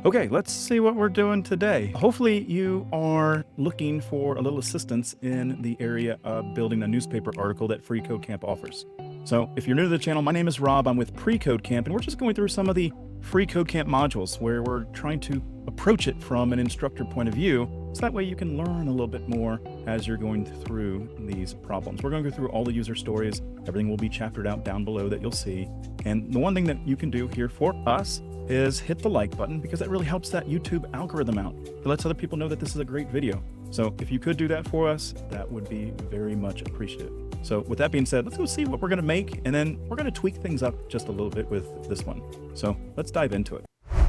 Okay, let's see what we're doing today. Hopefully you are looking for a little assistance in the area of building a newspaper article that freeCodeCamp offers. So if you're new to the channel, my name is Rob. I'm with freeCodeCamp, and we're just going through some of the freeCodeCamp modules where we're trying to approach it from an instructor point of view, so that way you can learn a little bit more as you're going through these problems. We're going to go through all the user stories. Everything will be chaptered out down below that you'll see. And the one thing that you can do here for us is hit the like button, because that really helps that YouTube algorithm out. It lets other people know that this is a great video. So if you could do that for us, that would be very much appreciated. So with that being said, let's go see what we're going to make, and then we're going to tweak things up just a little bit with this one. So let's dive into it.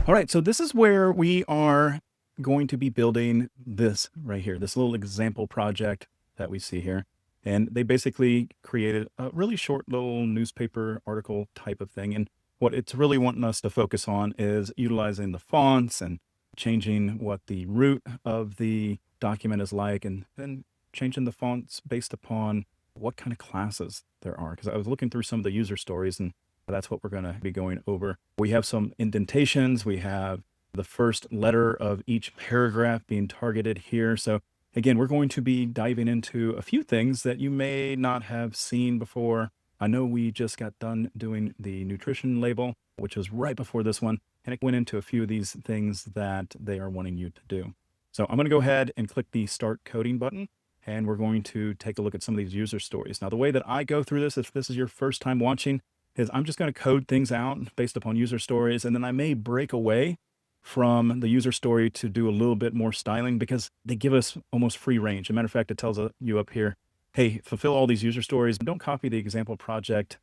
All right, so this is where we are going to be building this right here, this little example project that we see here. And they basically created a really short little newspaper article type of thing. And what it's really wanting us to focus on is utilizing the fonts and changing what the root of the document is like, and then changing the fonts based upon what kind of classes there are. Because I was looking through some of the user stories, and that's what we're going to be going over. We have some indentations. We have the first letter of each paragraph being targeted here. So again, we're going to be diving into a few things that you may not have seen before. I know we just got done doing the nutrition label, which was right before this one, and it went into a few of these things that they are wanting you to do. So I'm going to go ahead and click the Start Coding button, and we're going to take a look at some of these user stories. Now, the way that I go through this, if this is your first time watching, is I'm just going to code things out based upon user stories, and then I may break away from the user story to do a little bit more styling, because they give us almost free range. As a matter of fact, it tells you up here, hey, fulfill all these user stories. Don't copy the example project,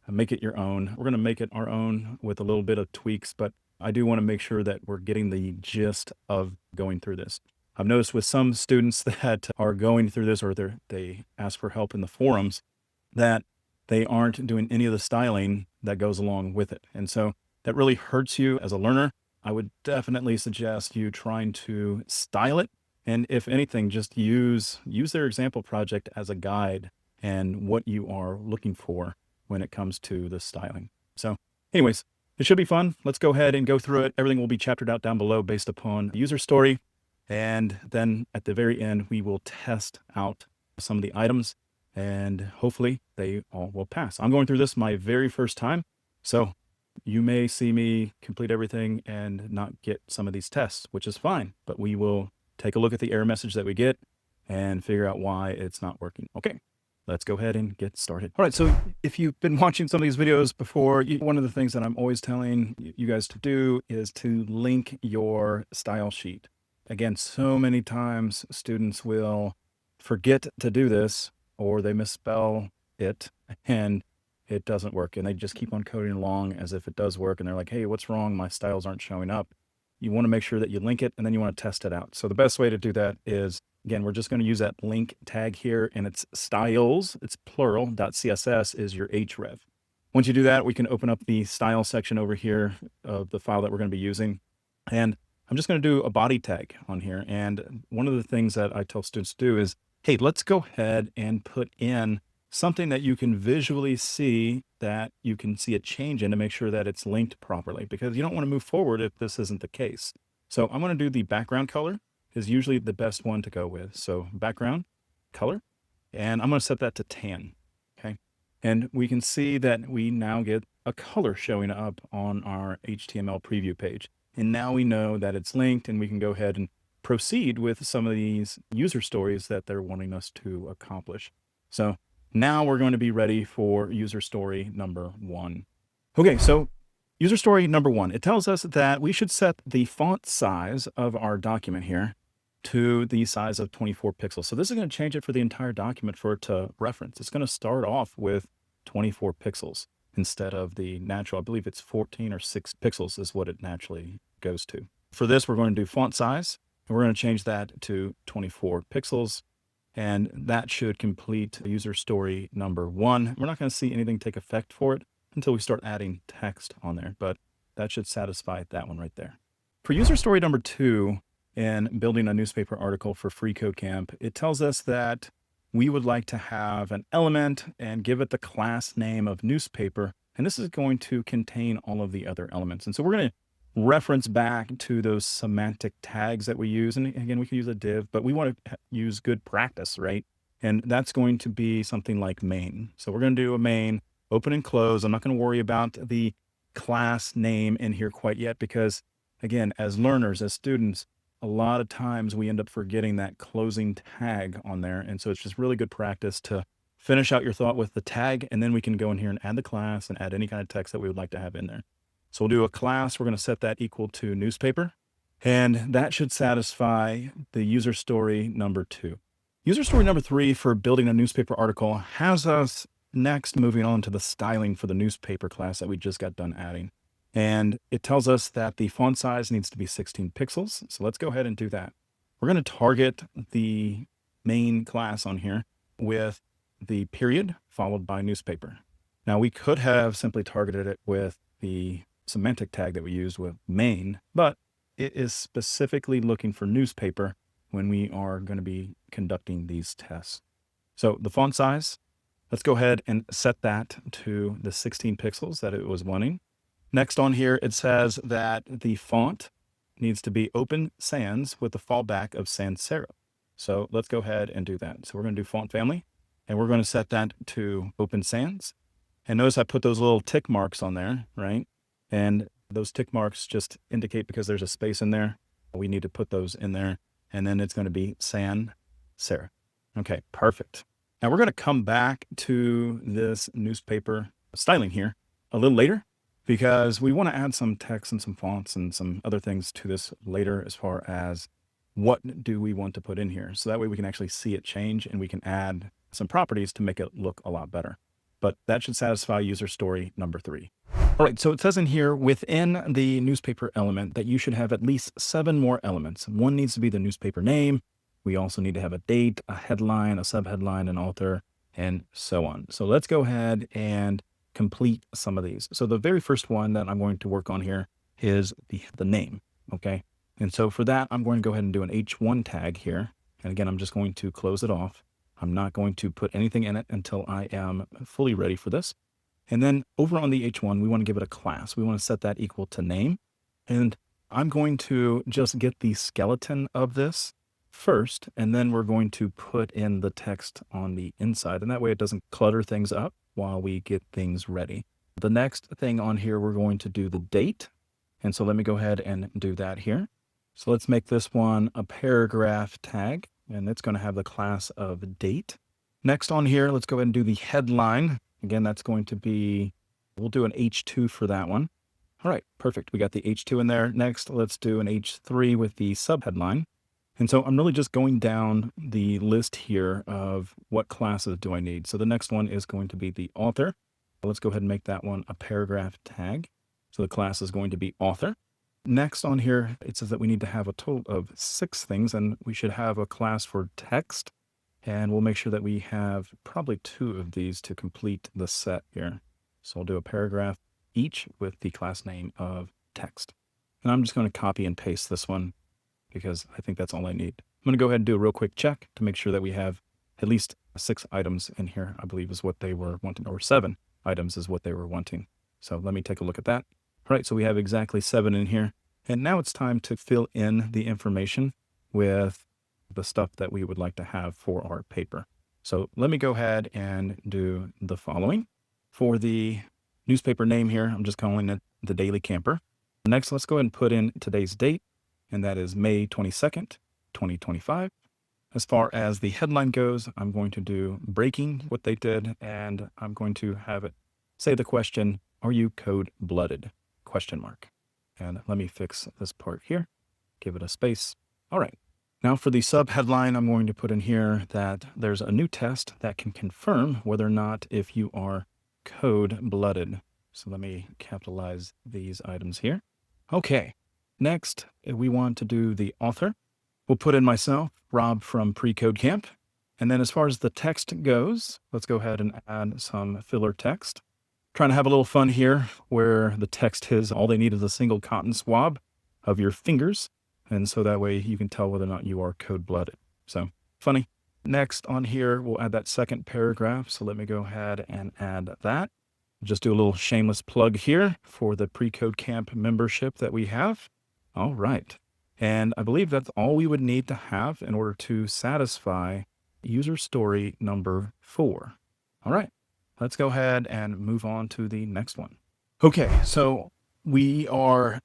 make it your own. We're going to make it our own with a little bit of tweaks, but I do want to make sure that we're getting the gist of going through this. I've noticed with some students that are going through this, or they ask for help in the forums, that they aren't doing any of the styling that goes along with it. And so that really hurts you as a learner. I would definitely suggest you trying to style it. And if anything, just use their example project as a guide and what you are looking for when it comes to the styling. So anyways, it should be fun. Let's go ahead and go through it. Everything will be chaptered out down below based upon the user story. And then at the very end, we will test out some of the items, and hopefully they all will pass. I'm going through this my very first time, so you may see me complete everything and not get some of these tests, which is fine, but we will take a look at the error message that we get and figure out why it's not working. Okay, let's go ahead and get started. All right, so if you've been watching some of these videos before, one of the things that I'm always telling you guys to do is to link your style sheet. Again, so many times students will forget to do this, or they misspell it and it doesn't work, and they just keep on coding along as if it does work, and they're like, hey, what's wrong? My styles aren't showing up. You want to make sure that you link it, and then you want to test it out. So the best way to do that is, again, we're just going to use that link tag here, and it's styles, it's plural, .css is your href. Once you do that, we can open up the style section over here of the file that we're going to be using. And I'm just going to do a body tag on here. And one of the things that I tell students to do is, hey, let's go ahead and put in something that you can visually see, that you can see a change in, to make sure that it's linked properly, because you don't want to move forward if this isn't the case. So I'm going to do the background color is usually the best one to go with. So background color, and I'm going to set that to tan. Okay. And we can see that we now get a color showing up on our HTML preview page. And now we know that it's linked, and we can go ahead and proceed with some of these user stories that they're wanting us to accomplish. So now we're going to be ready for user story number 1. Okay, so user story number 1, it tells us that we should set the font size of our document here to the size of 24 pixels. So this is going to change it for the entire document for it to reference. It's going to start off with 24 pixels instead of the natural, I believe it's 14 or 6 pixels is what it naturally goes to. For this, we're going to do font size, and we're going to change that to 24 pixels. And that should complete user story number 1. We're not going to see anything take effect for it until we start adding text on there, but that should satisfy that one right there. For user story number 2, in building a newspaper article for freeCodeCamp, it tells us that we would like to have an element and give it the class name of newspaper, and this is going to contain all of the other elements. And so we're going to reference back to those semantic tags that we use. And again, we can use a div, but we want to use good practice, right? And that's going to be something like main. So we're going to do a main, open and close. I'm not going to worry about the class name in here quite yet, because again, as learners, as students, a lot of times we end up forgetting that closing tag on there. And so it's just really good practice to finish out your thought with the tag, and then we can go in here and add the class and add any kind of text that we would like to have in there. So we'll do a class. We're going to set that equal to newspaper, and that should satisfy the user story number 2. User story number 3 for building a newspaper article has us next moving on to the styling for the newspaper class that we just got done adding. And it tells us that the font size needs to be 16 pixels. So let's go ahead and do that. We're going to target the main class on here with the period followed by newspaper. Now we could have simply targeted it with the semantic tag that we used with main, but it is specifically looking for newspaper when we are going to be conducting these tests. So the font size, let's go ahead and set that to the 16 pixels that it was wanting. Next on here, it says that the font needs to be Open Sans with the fallback of sans serif. So let's go ahead and do that. So we're going to do font family, and we're going to set that to Open Sans. And notice I put those little tick marks on there, right? And those tick marks just indicate because there's a space in there, we need to put those in there. And then it's going to be sans serif. Okay, perfect. Now we're going to come back to this newspaper styling here a little later, because we want to add some text and some fonts and some other things to this later as far as what do we want to put in here. So that way we can actually see it change and we can add some properties to make it look a lot better. But that should satisfy user story number 3. All right, so it says in here within the newspaper element that you should have at least 7 more elements. One needs to be the newspaper name. We also need to have a date, a headline, a subheadline, an author, and so on. So let's go ahead and complete some of these. So the very first one that I'm going to work on here is the name, okay? And so for that, I'm going to go ahead and do an H1 tag here. And again, I'm just going to close it off. I'm not going to put anything in it until I am fully ready for this. And then over on the H1, we want to give it a class. We want to set that equal to name. And I'm going to just get the skeleton of this first, and then we're going to put in the text on the inside. And that way it doesn't clutter things up while we get things ready. The next thing on here, we're going to do the date. And so let me go ahead and do that here. So let's make this one a paragraph tag, and it's going to have the class of date. Next on here, let's go ahead and do the headline. Again, that's going to be, we'll do an H2 for that one. All right, perfect. We got the H2 in there. Next, let's do an H3 with the subheadline. And so I'm really just going down the list here of what classes do I need. So the next one is going to be the author. Let's go ahead and make that one a paragraph tag. So the class is going to be author. Next on here, it says that we need to have a total of 6 things, and we should have a class for text. And we'll make sure that we have probably 2 of these to complete the set here. So I'll do a paragraph each with the class name of text. And I'm just going to copy and paste this one because I think that's all I need. I'm going to go ahead and do a real quick check to make sure that we have at least 6 items in here, I believe is what they were wanting, or 7 items is what they were wanting. So let me take a look at that. All right, so we have exactly 7 in here. And now it's time to fill in the information with the stuff that we would like to have for our paper. So let me go ahead and do the following. For the newspaper name here, I'm just calling it the Daily Camper. Next, let's go ahead and put in today's date, and that is May 22nd, 2025. As far as the headline goes, I'm going to do breaking what they did, and I'm going to have it say the question, are you code-blooded? ? And let me fix this part here. Give it a space. All right. Now for the subheadline, I'm going to put in here that there's a new test that can confirm whether or not if you are code-blooded. So let me capitalize these items here. Okay. Next, we want to do the author. We'll put in myself, Rob from freeCodeCamp. And then as far as the text goes, let's go ahead and add some filler text. Trying to have a little fun here where the text is all they need is a single cotton swab of your fingers. And so that way you can tell whether or not you are code-blooded. So funny. Next on here, we'll add that second paragraph. So let me go ahead and add that. Just do a little shameless plug here for the freeCodeCamp membership that we have. All right. And I believe that's all we would need to have in order to satisfy user story number 4. All right. Let's go ahead and move on to the next one. Okay, so we are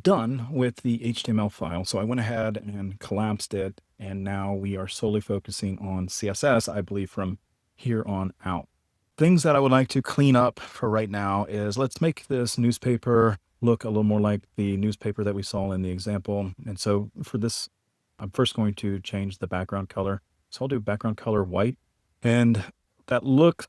done with the HTML file. So I went ahead and collapsed it, and now we are solely focusing on CSS, I believe, from here on out. Things that I would like to clean up for right now is let's make this newspaper look a little more like the newspaper that we saw in the example. And so for this, I'm first going to change the background color. So I'll do background color white, and that looks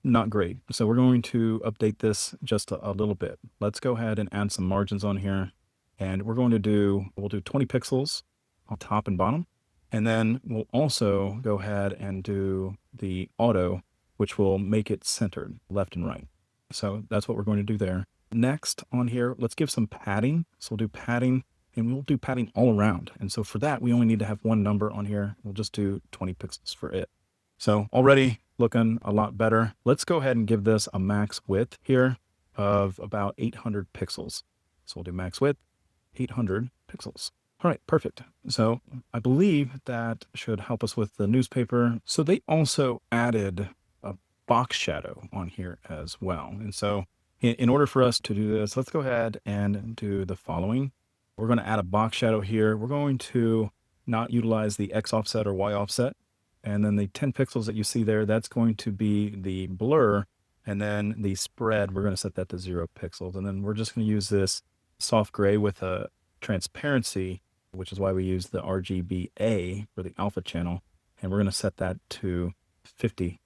not great. So we're going to update this just a little bit. Let's go ahead and add some margins on here. And we'll do 20 pixels on top and bottom. And then we'll also go ahead and do the auto, which will make it centered left and right. So that's what we're going to do there. Next on here, let's give some padding. So we'll do padding, and we'll do padding all around. And so for that, we only need to have one number on here. We'll just do 20 pixels for it. So already looking a lot better. Let's go ahead and give this a max width here of about 800 pixels. So we'll do max width, 800 pixels. All right, perfect. So I believe that should help us with the newspaper. So they also added a box shadow on here as well. And so in order for us to do this, let's go ahead and do the following. We're going to add a box shadow here. We're going to not utilize the X offset or Y offset. And then the 10 pixels that you see there, that's going to be the blur. And then the spread, we're going to set that to 0 pixels. And then we're just going to use this soft gray with a transparency, which is why we use the RGBA for the alpha channel. And we're going to set that to 50%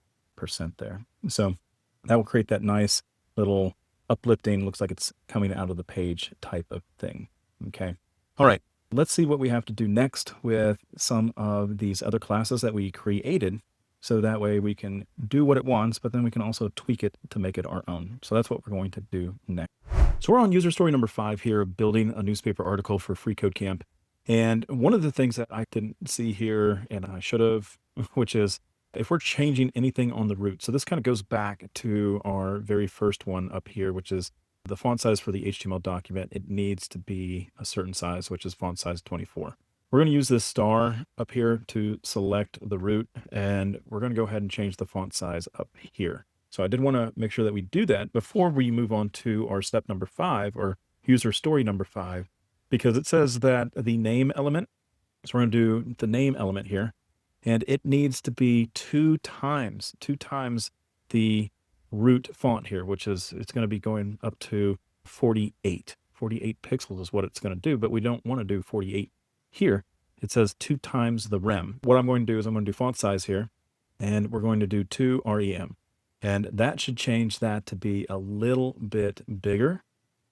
there. So that will create that nice little uplifting, looks like it's coming out of the page type of thing. Okay. All right. Let's see what we have to do next with some of these other classes that we created. So that way we can do what it wants, but then we can also tweak it to make it our own. So that's what we're going to do next. So we're on user story number 5 here, building a newspaper article for freeCodeCamp. And one of the things that I didn't see here, and I should have, which is if we're changing anything on the root. So this kind of goes back to our very first one up here, which is the font size for the HTML document. It needs to be a certain size, which is font size 24. We're going to use this star up here to select the root, and we're going to go ahead and change the font size up here. So I did want to make sure that we do that before we move on to our step number 5, or user story number 5, because it says that the name element, so we're going to do the name element here, and it needs to be 2 times the root font here, which is, it's going to be going up to 48 pixels is what it's going to do, but we don't want to do 48 here. It says 2 times the rem. What I'm going to do is I'm going to do font size here, and we're going to do 2 rem, and that should change that to be a little bit bigger.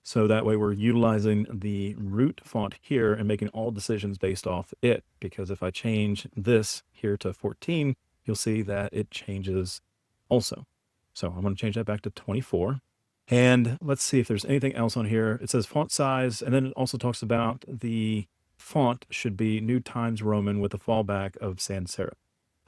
So that way we're utilizing the root font here and making all decisions based off it, because if I change this here to 14, you'll see that it changes also. So I'm going to change that back to 24. And let's see if there's anything else on here. It says font size, and then it also talks about the font should be New Times Roman with a fallback of sans serif.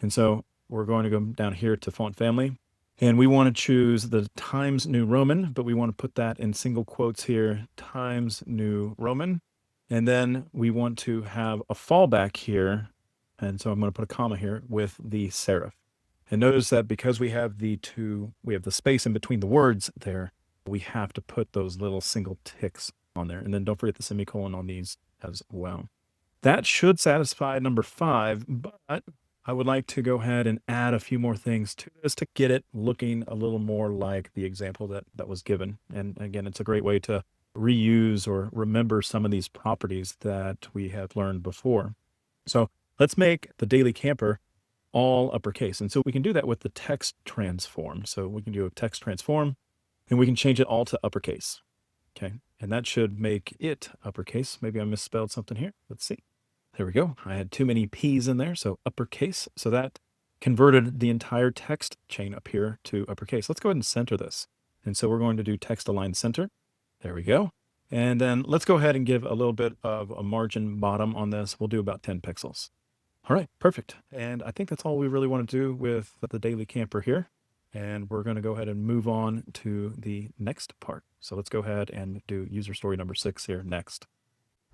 And so we're going to go down here to font family, and we want to choose the Times New Roman, but we want to put that in single quotes here, Times New Roman. And then we want to have a fallback here. And so I'm going to put a comma here with the serif. And notice that because we have the space in between the words there, we have to put those little single ticks on there. And then don't forget the semicolon on these as well. That should satisfy number 5, but I would like to go ahead and add a few more things to this to get it looking a little more like the example that was given. And again, it's a great way to reuse or remember some of these properties that we have learned before. So let's make the daily camper all uppercase. And so we can do that with the text transform. So we can do a text transform, and we can change it all to uppercase. Okay. And that should make it uppercase. Maybe I misspelled something here. Let's see. There we go. I had too many P's in there. So uppercase. So that converted the entire text chain up here to uppercase. Let's go ahead and center this. And so we're going to do text align center. There we go. And then let's go ahead and give a little bit of a margin bottom on this. We'll do about 10 pixels. All right, perfect. And I think that's all we really want to do with the daily camper here. And we're going to go ahead and move on to the next part. So let's go ahead and do user story number 6 here next.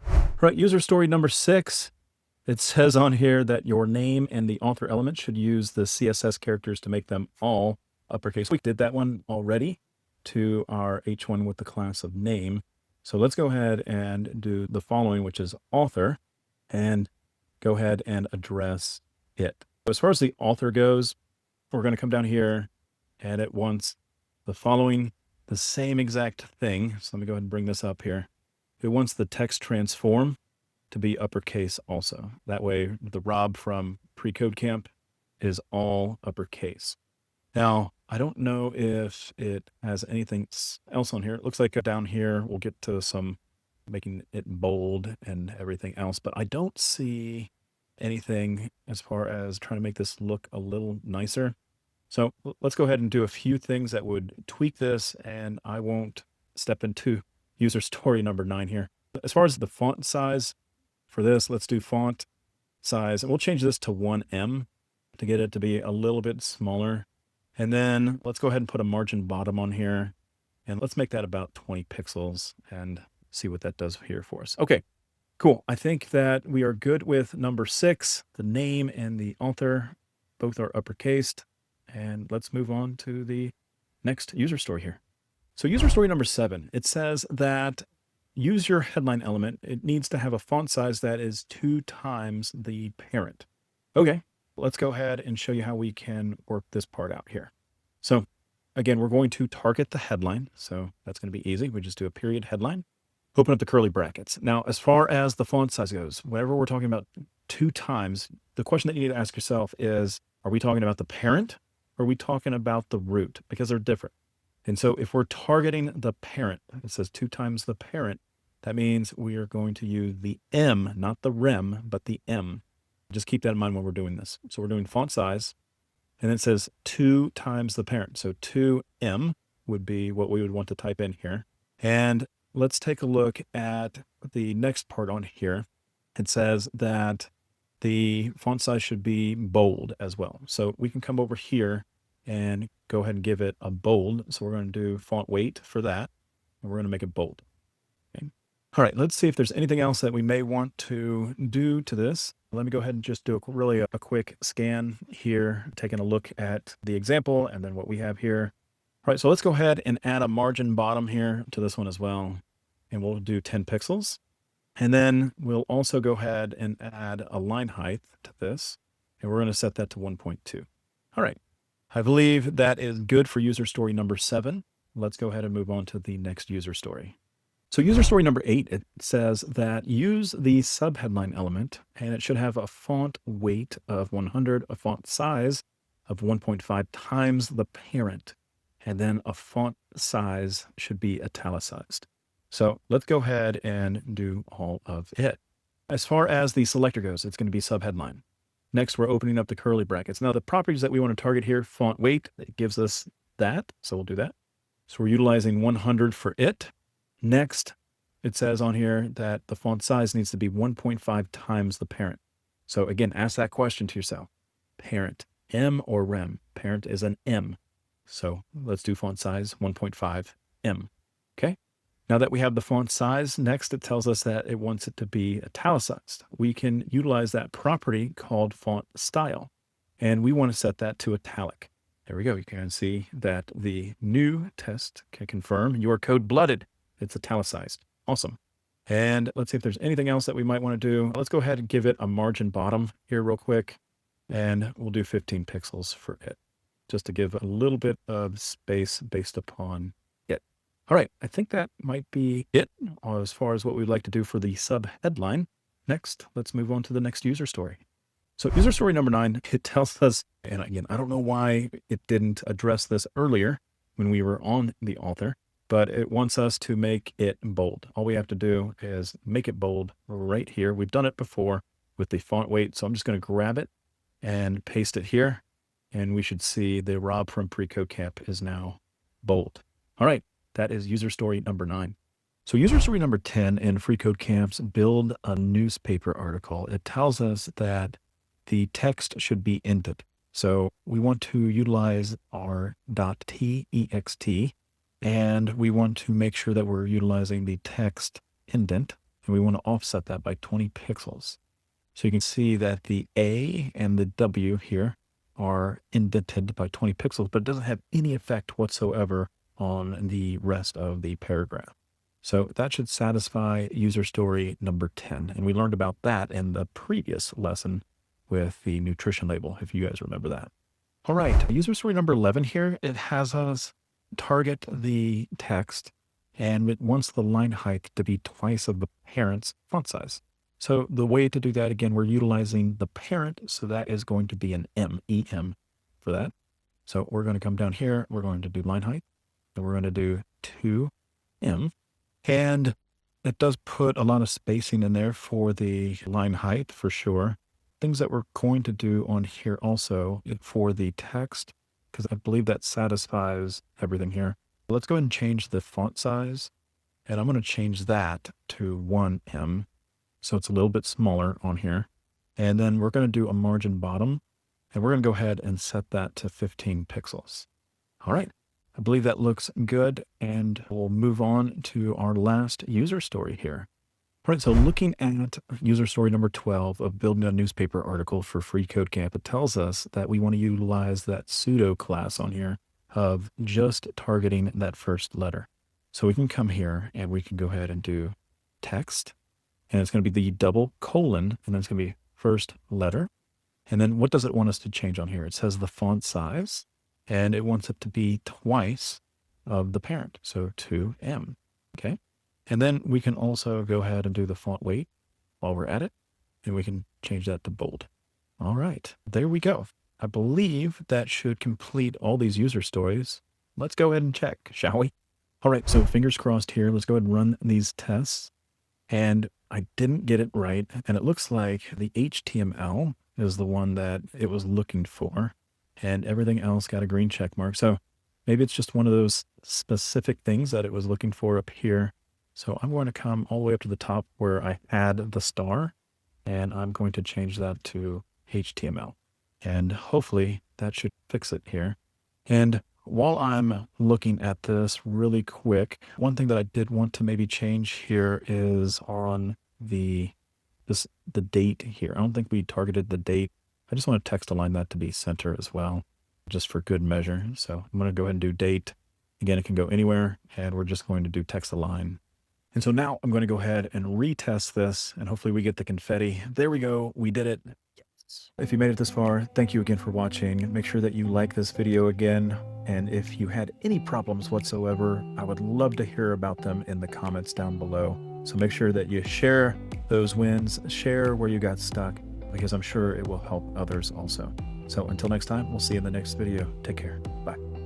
All right, user story number 6. It says on here that your name and the author element should use the CSS characters to make them all uppercase. We did that one already to our H1 with the class of name. So let's go ahead and do the following, which is author, and go ahead and address it. As far as the author goes, we're going to come down here and it wants the following, the same exact thing. So let me go ahead and bring this up here. It wants the text transform to be uppercase also. That way the Rob from freeCodeCamp is all uppercase. Now, I don't know if it has anything else on here. It looks like down here we'll get to some making it bold and everything else, but I don't see anything as far as trying to make this look a little nicer. So let's go ahead and do a few things that would tweak this, and I won't step into user story number 9 here. As far as the font size for this, let's do font size, and we'll change this to 1M to get it to be a little bit smaller. And then let's go ahead and put a margin bottom on here, and let's make that about 20 pixels and see what that does here for us. Okay, cool. I think that we are good with number 6. The name and the author both are uppercased. And let's move on to the next user story here. So user story number 7, it says that use your headline element. It needs to have a font size that is 2 times the parent. Okay, let's go ahead and show you how we can work this part out here. So again, we're going to target the headline. So that's going to be easy. We just do a period headline, open up the curly brackets. Now, as far as the font size goes, whenever we're talking about 2 times, the question that you need to ask yourself is, are we talking about the parent? Or are we talking about the root? Because they're different. And so if we're targeting the parent, it says 2 times the parent, that means we are going to use the M, not the rem, but the M. Just keep that in mind when we're doing this. So we're doing font size, and then it says 2 times the parent. So 2M would be what we would want to type in here. And let's take a look at the next part on here. It says that the font size should be bold as well. So we can come over here and go ahead and give it a bold. So we're going to do font weight for that, and we're going to make it bold. Okay. All right, let's see if there's anything else that we may want to do to this. Let me go ahead and just do a quick scan here, taking a look at the example and then what we have here. All right, so let's go ahead and add a margin bottom here to this one as well. And we'll do 10 pixels. And then we'll also go ahead and add a line height to this, and we're going to set that to 1.2. All right. I believe that is good for user story number 7. Let's go ahead and move on to the next user story. So user story number 8, it says that use the subheadline element, and it should have a font weight of 100, a font size of 1.5 times the parent, and then a font size should be italicized. So let's go ahead and do all of it. As far as the selector goes, it's going to be subheadline. Next, we're opening up the curly brackets. Now, the properties that we want to target here, font weight, it gives us that. So we'll do that. So we're utilizing 100 for it. Next, it says on here that the font size needs to be 1.5 times the parent. So again, ask that question to yourself. Parent, M or rem? Parent is an M. So let's do font size 1.5 M. Okay. Now that we have the font size, next it tells us that it wants it to be italicized. We can utilize that property called font style, and we want to set that to italic. There we go. You can see that the new test can confirm your code blooded. It's italicized. Awesome. And let's see if there's anything else that we might want to do. Let's go ahead and give it a margin bottom here real quick, and we'll do 15 pixels for it, just to give a little bit of space based upon it. All right, I think that might be it as far as what we'd like to do for the sub headline. Next, let's move on to the next user story. So user story number 9, it tells us, and again, I don't know why it didn't address this earlier when we were on the author, but it wants us to make it bold. All we have to do is make it bold right here. We've done it before with the font weight, so I'm just going to grab it and paste it here, and we should see the Rob from freeCodeCamp is now bold. All right. That is user story number 9. So user story number 10 in freeCodeCamp's build a newspaper article, it tells us that the text should be indented. So we want to utilize our .text, and we want to make sure that we're utilizing the text indent, and we want to offset that by 20 pixels. So you can see that the A and the W here are indented by 20 pixels, but it doesn't have any effect whatsoever on the rest of the paragraph. So that should satisfy user story number 10. And we learned about that in the previous lesson with the nutrition label, if you guys remember that. All right, user story number 11 here, it has us target the text, and it wants the line height to be twice of the parent's font size. So the way to do that, again, we're utilizing the parent, so that is going to be an M, EM for that. So we're going to come down here, we're going to do line height, and we're going to do 2M. And it does put a lot of spacing in there for the line height for sure. Things that we're going to do on here also for the text, because I believe that satisfies everything here. Let's go ahead and change the font size, and I'm going to change that to 1M. So it's a little bit smaller on here. And then we're going to do a margin bottom, and we're going to go ahead and set that to 15 pixels. All right. I believe that looks good, and we'll move on to our last user story here. All right, so looking at user story number 12 of building a newspaper article for freeCodeCamp, it tells us that we want to utilize that pseudo class on here of just targeting that first letter. So we can come here and we can go ahead and do text, and it's going to be the double colon, and then it's going to be first letter. And then what does it want us to change on here? It says the font size, and it wants it to be twice of the parent, so 2M, okay? And then we can also go ahead and do the font weight while we're at it, and we can change that to bold. All right, there we go. I believe that should complete all these user stories. Let's go ahead and check, shall we? All right, so fingers crossed here. Let's go ahead and run these tests. And I didn't get it right, and it looks like the HTML is the one that it was looking for, and everything else got a green check mark. So maybe it's just one of those specific things that it was looking for up here. So I'm going to come all the way up to the top where I had the star, and I'm going to change that to HTML. And hopefully that should fix it here. And while I'm looking at this really quick, one thing that I did want to maybe change here is on the date here. I don't think we targeted the date. I just want to text align that to be center as well, just for good measure. So I'm going to go ahead and do date. Again, it can go anywhere, and we're just going to do text align. And so now I'm going to go ahead and retest this, and hopefully we get the confetti. There we go. We did it. Yes. If you made it this far, thank you again for watching. Make sure that you like this video again. And if you had any problems whatsoever, I would love to hear about them in the comments down below. So make sure that you share those wins, share where you got stuck, because I'm sure it will help others also. So until next time, we'll see you in the next video. Take care. Bye.